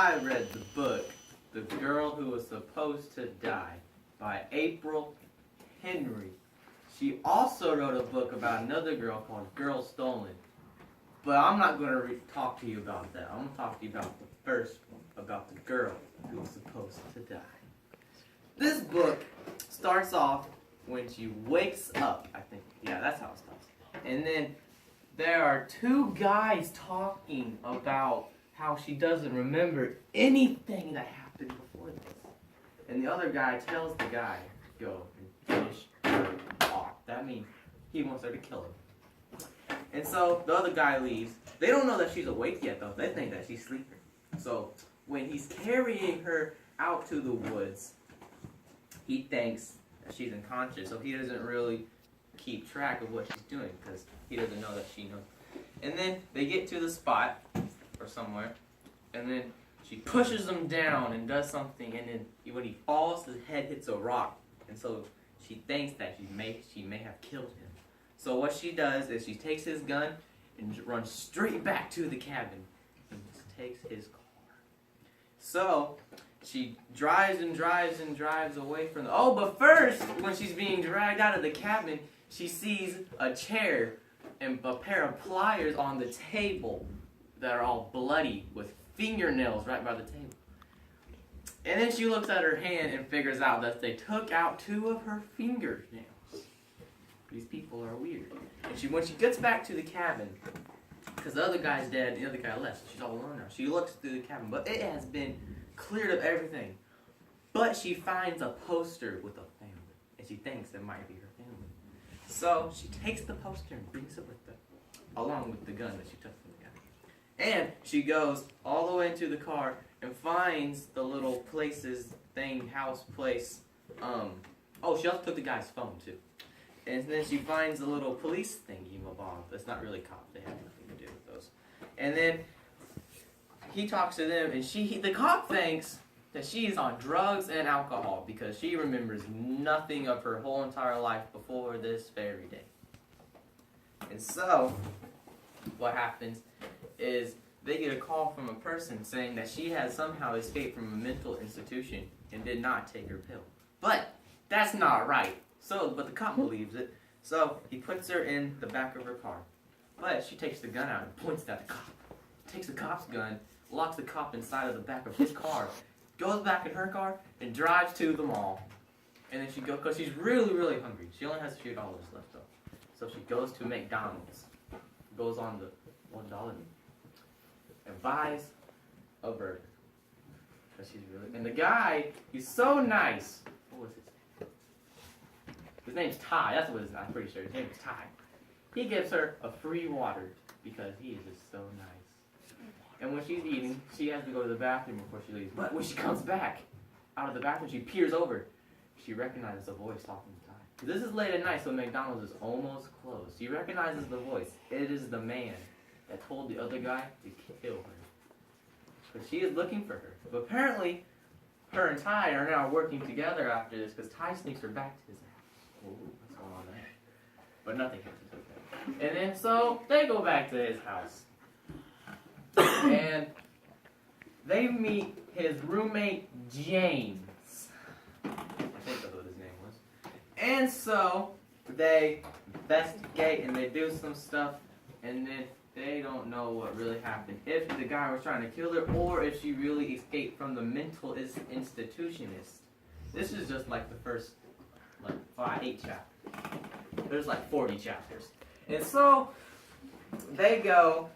I read the book, The Girl Who Was Supposed to Die, by April Henry. She also wrote a book about another girl called Girl Stolen. But I'm not going to talk to you about that. I'm going to talk to you about the first one, about the girl who was supposed to die. This book starts off when she wakes up, I think. Yeah, that's how it starts. And then there are two guys talking about how she doesn't remember anything that happened before this. And the other guy tells the guy, go and finish her off. That means he wants her to kill him. And so the other guy leaves. They don't know that she's awake yet, though. They think that she's sleeping. So when he's carrying her out to the woods, he thinks that she's unconscious. So he doesn't really keep track of what she's doing because he doesn't know that she knows. And then they get to the spot or somewhere, and then she pushes him down and does something, and then when he falls, his head hits a rock, and so she thinks that she may have killed him. So what she does is she takes his gun and runs straight back to the cabin and just takes his car. So she drives and drives and drives away from the... Oh, but first, when she's being dragged out of the cabin, she sees a chair and a pair of pliers on the table that are all bloody with fingernails right by the table. And then she looks at her hand and figures out that they took out 2 of her fingernails. These people are weird. And when she gets back to the cabin, because the other guy's dead and the other guy left, she's all alone now. She looks through the cabin, but it has been cleared of everything. But she finds a poster with a family, and she thinks it might be her family. So she takes the poster and brings it with her, along with the gun that she took from the guy. And she goes all the way into the car and finds the little house place. She also took the guy's phone too. And then she finds the little police thingy-mabob. That's not really cops. They have nothing to do with those. And then he talks to them, and the cop thinks that she's on drugs and alcohol because she remembers nothing of her whole entire life before this very day. And so, what happens is they get a call from a person saying that she has somehow escaped from a mental institution and did not take her pill. But that's not right. But the cop believes it. So he puts her in the back of her car. But she takes the gun out and points it at the cop. Takes the cop's gun, locks the cop inside of the back of his car, goes back in her car, and drives to the mall. And then she goes, because she's really, really hungry. She only has $2 left though. So she goes to McDonald's, goes on the $1 and buys a burger. And the guy, he's so nice. What was his name? His name's Ty. That's what I'm pretty sure. His name is Ty. He gives her a free water because he is just so nice. And when she's eating, she has to go to the bathroom before she leaves. But when she comes back out of the bathroom, she peers over. She recognizes a voice talking to Ty. This is late at night, so McDonald's is almost closed. She recognizes the voice. It is the man that told the other guy to kill her. But she is looking for her. But apparently, her and Ty are now working together after this because Ty sneaks her back to his house. Oh, what's going on there? But nothing happens with that. And then so they go back to his house. And they meet his roommate, James. I think that's what his name was. And so they investigate and they do some stuff. And then they don't know what really happened. If the guy was trying to kill her or if she really escaped from the mental institutionist. This is just like the first 8 chapters. There's like 40 chapters. And so they go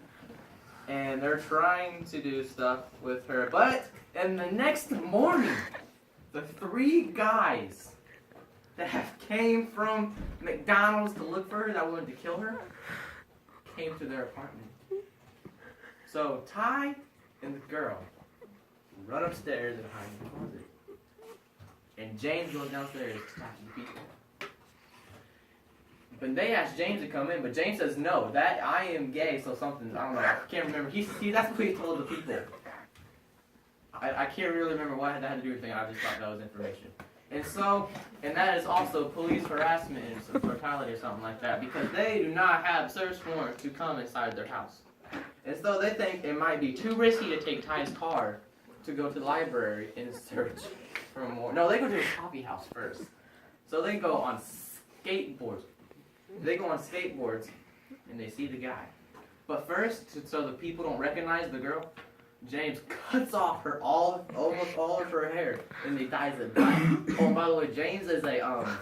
and they're trying to do stuff with her. But in the next morning, the 3 guys that came from McDonald's to look for her, that wanted to kill her, came to their apartment. So Ty and the girl run upstairs and hide in the closet. And James goes downstairs to talk to the people. But they asked James to come in, but James says no, that I am gay, so something, I don't know, I can't remember. That's what he told the people. I can't really remember what that had to do with anything, I just thought that was information. And that is also police harassment and some brutality or something like that, because they do not have search warrants to come inside their house. And so they think it might be too risky to take Ty's car to go to the library in search for more. No, they go to a coffee house first. So they go on skateboards. They go on skateboards and they see the guy. But first, so the people don't recognize the girl, James cuts off almost all of her hair and he dyes it black. Oh, and by the way, James is a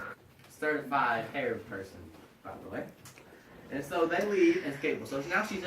certified hair person, by the way. And so they leave and skateboard. So now she is